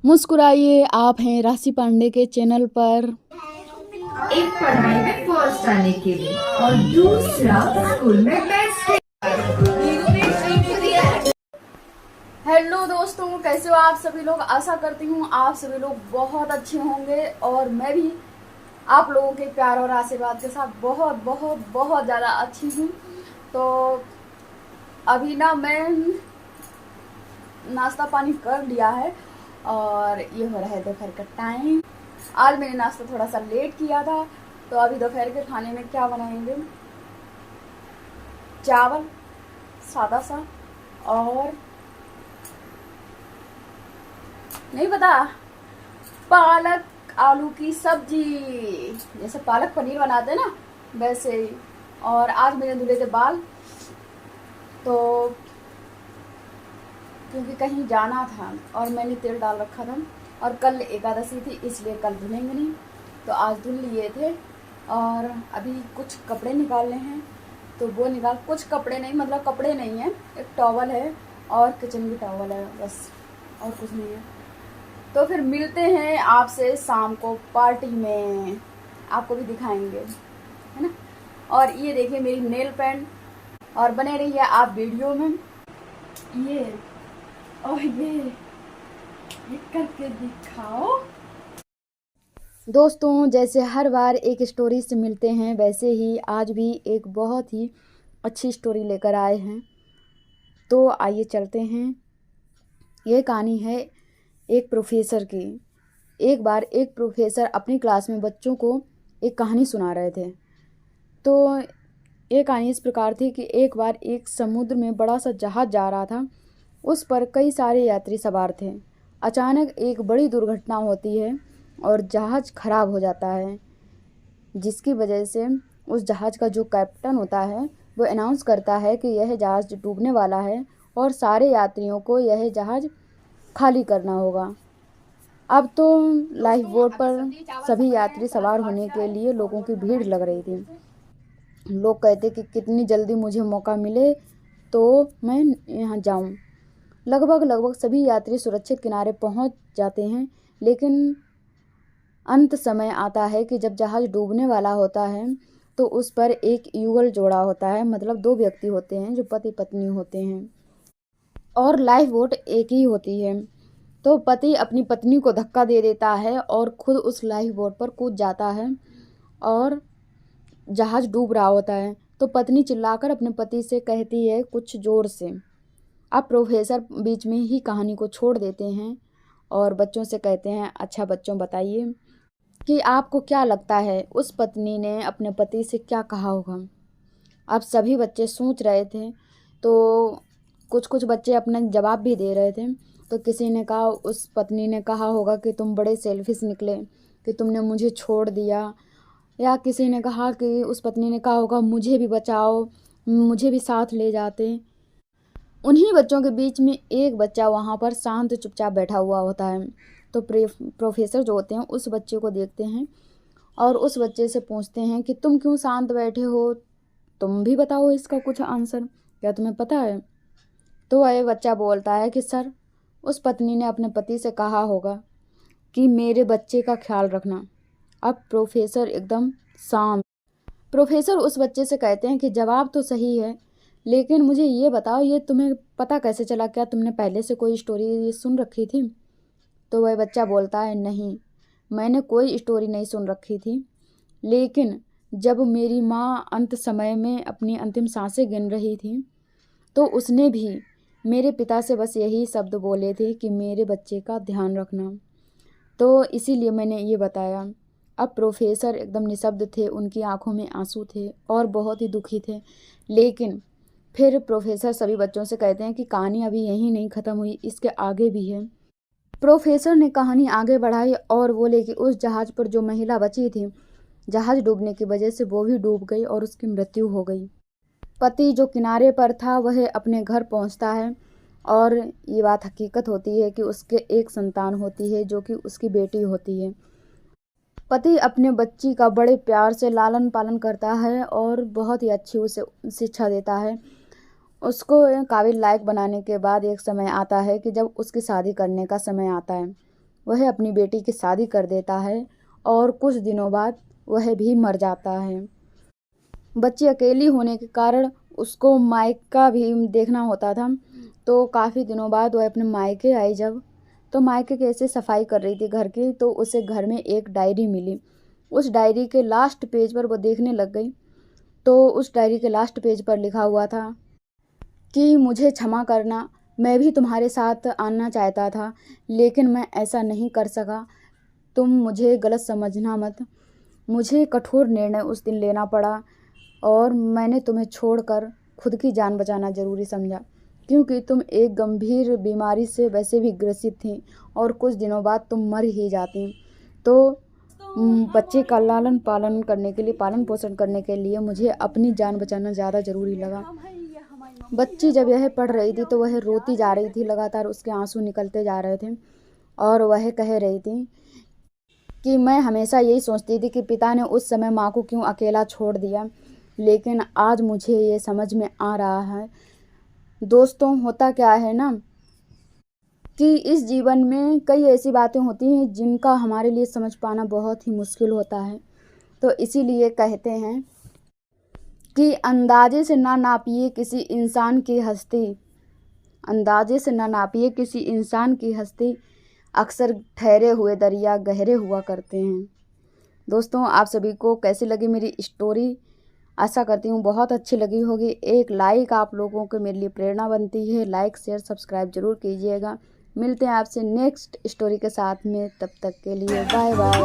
मुस्कुराइए, आप हैं राशि पांडे के चैनल पर। एक पढ़ाई में फर्स्ट आने के लिए और दूसरा स्कूल में बेस्ट। हेलो दोस्तों, कैसे हो आप सभी लोग। आशा करती हूँ आप सभी लोग बहुत अच्छे होंगे और मैं भी आप लोगों के प्यार और आशीर्वाद के साथ बहुत बहुत बहुत ज़्यादा अच्छी हूँ। तो अभी ना मैं नाश्ता पानी कर लिया है और ये हो रहा है दोपहर का टाइम। आज मैंने नाश्ता थोड़ा सा लेट किया था, तो अभी दोपहर के खाने में क्या बनाएंगे, चावल सादा सा और नहीं पता, पालक आलू की सब्जी, जैसे पालक पनीर बनाते हैं ना वैसे ही। और आज मैंने धुले थे बाल, तो क्योंकि कहीं जाना था और मैंने तेल डाल रखा था और कल एकादशी थी इसलिए कल धुलेंगे नहीं, तो आज धुल लिए थे। और अभी कुछ कपड़े निकालने हैं तो वो निकाल, कुछ कपड़े नहीं, मतलब कपड़े नहीं है, एक टॉवल है और किचन की टॉवल है बस, और कुछ नहीं है। तो फिर मिलते हैं आपसे शाम को पार्टी में, आपको भी दिखाएंगे, है ना। और ये देखिए मेरी नेल पेंट, और बने रहिए आप वीडियो में। ये और ये करके दिखाओ दोस्तों। जैसे हर बार एक स्टोरी से मिलते हैं, वैसे ही आज भी एक बहुत ही अच्छी स्टोरी लेकर आए हैं। तो आइए चलते हैं। ये कहानी है एक प्रोफेसर की। एक बार एक प्रोफेसर अपनी क्लास में बच्चों को एक कहानी सुना रहे थे। तो ये कहानी इस प्रकार थी कि एक बार एक समुद्र में बड़ा सा जहाज़ जा रहा था। उस पर कई सारे यात्री सवार थे। अचानक एक बड़ी दुर्घटना होती है और जहाज़ खराब हो जाता है, जिसकी वजह से उस जहाज़ का जो कैप्टन होता है वो अनाउंस करता है कि यह जहाज़ डूबने वाला है और सारे यात्रियों को यह जहाज़ खाली करना होगा। अब तो लाइफ बोट पर सभी यात्री सवार होने के लिए लोगों की भीड़ लग रही थी। लोग कहते कि कितनी जल्दी मुझे मौका मिले तो मैं यहाँ जाऊँ। लगभग सभी यात्री सुरक्षित किनारे पहुँच जाते हैं, लेकिन अंत समय आता है कि जब जहाज़ डूबने वाला होता है तो उस पर एक युगल जोड़ा होता है, मतलब दो व्यक्ति होते हैं जो पति पत्नी होते हैं, और लाइफ बोट एक ही होती है। तो पति अपनी पत्नी को धक्का दे देता है और खुद उस लाइफ बोट पर कूद जाता है और जहाज़ डूब रहा होता है। तो पत्नी चिल्लाकर अपने पति से कहती है कुछ ज़ोर से। अब प्रोफेसर बीच में ही कहानी को छोड़ देते हैं और बच्चों से कहते हैं, अच्छा बच्चों बताइए कि आपको क्या लगता है उस पत्नी ने अपने पति से क्या कहा होगा। अब सभी बच्चे सोच रहे थे, तो कुछ बच्चे अपना जवाब भी दे रहे थे। तो किसी ने कहा, उस पत्नी ने कहा होगा कि तुम बड़े सेल्फिश निकले कि तुमने मुझे छोड़ दिया। या किसी ने कहा कि उस पत्नी ने कहा होगा मुझे भी बचाओ, मुझे भी साथ ले जाते। उन्हीं बच्चों के बीच में एक बच्चा वहाँ पर शांत चुपचाप बैठा हुआ होता है। तो प्रोफेसर जो होते हैं उस बच्चे को देखते हैं और उस बच्चे से पूछते हैं कि तुम क्यों शांत बैठे हो, तुम भी बताओ इसका कुछ आंसर, क्या तुम्हें पता है। तो वह बच्चा बोलता है कि सर, उस पत्नी ने अपने पति से कहा होगा कि मेरे बच्चे का ख्याल रखना। अब प्रोफेसर एकदम शांत। प्रोफेसर उस बच्चे से कहते हैं कि जवाब तो सही है, लेकिन मुझे ये बताओ ये तुम्हें पता कैसे चला, क्या तुमने पहले से कोई स्टोरी सुन रखी थी। तो वह बच्चा बोलता है नहीं, मैंने कोई स्टोरी नहीं सुन रखी थी, लेकिन जब मेरी माँ अंत समय में अपनी अंतिम सांसें गिन रही थी तो उसने भी मेरे पिता से बस यही शब्द बोले थे कि मेरे बच्चे का ध्यान रखना, तो इसीलिए मैंने ये बताया। अब प्रोफेसर एकदम निशब्द थे, उनकी आंखों में आंसू थे और बहुत ही दुखी थे। लेकिन फिर प्रोफेसर सभी बच्चों से कहते हैं कि कहानी अभी यहीं नहीं ख़त्म हुई, इसके आगे भी है। प्रोफेसर ने कहानी आगे बढ़ाई और बोले कि उस जहाज़ पर जो महिला बची थी, जहाज़ डूबने की वजह से वो भी डूब गई और उसकी मृत्यु हो गई। पति जो किनारे पर था वह अपने घर पहुंचता है और ये बात हकीकत होती है कि उसके एक संतान होती है जो कि उसकी बेटी होती है। पति अपने बच्ची का बड़े प्यार से लालन पालन करता है और बहुत ही अच्छी उसे शिक्षा देता है। उसको काबिल लायक बनाने के बाद एक समय आता है कि जब उसकी शादी करने का समय आता है, वह अपनी बेटी की शादी कर देता है और कुछ दिनों बाद वह भी मर जाता है। बच्ची अकेली होने के कारण उसको मायका भी देखना होता था। तो काफ़ी दिनों बाद वह अपने मायके आई जब, तो मायके कैसे सफाई कर रही थी घर की, तो उसे घर में एक डायरी मिली। उस डायरी के लास्ट पेज पर वो देखने लग गई, तो उस डायरी के लास्ट पेज पर लिखा हुआ था कि मुझे क्षमा करना, मैं भी तुम्हारे साथ आना चाहता था लेकिन मैं ऐसा नहीं कर सका। तुम मुझे गलत समझना मत। मुझे कठोर निर्णय उस दिन लेना पड़ा और मैंने तुम्हें छोड़कर खुद की जान बचाना ज़रूरी समझा, क्योंकि तुम एक गंभीर बीमारी से वैसे भी ग्रसित थी और कुछ दिनों बाद तुम मर ही जाती। तो बच्चे का लालन पालन करने के लिए, पालन पोषण करने के लिए मुझे अपनी जान बचाना ज़्यादा ज़रूरी लगा। बच्ची जब यह पढ़ रही थी तो वह रोती जा रही थी, लगातार उसके आंसू निकलते जा रहे थे और वह कह रही थी कि मैं हमेशा यही सोचती थी कि पिता ने उस समय माँ को क्यों अकेला छोड़ दिया, लेकिन आज मुझे ये समझ में आ रहा है। दोस्तों, होता क्या है ना कि इस जीवन में कई ऐसी बातें होती हैं जिनका हमारे लिए समझ पाना बहुत ही मुश्किल होता है। तो इसीलिए कहते हैं कि अंदाजे से ना नापिए किसी इंसान की हस्ती, अंदाजे से ना नापिए किसी इंसान की हस्ती, अक्सर ठहरे हुए दरिया गहरे हुआ करते हैं। दोस्तों, आप सभी को कैसी लगी मेरी स्टोरी? आशा करती हूँ बहुत अच्छी लगी होगी। एक लाइक आप लोगों को मेरे लिए प्रेरणा बनती है। लाइक शेयर सब्सक्राइब जरूर कीजिएगा। मिलते हैं आपसे नेक्स्ट स्टोरी के साथ में, तब तक के लिए बाय बाय।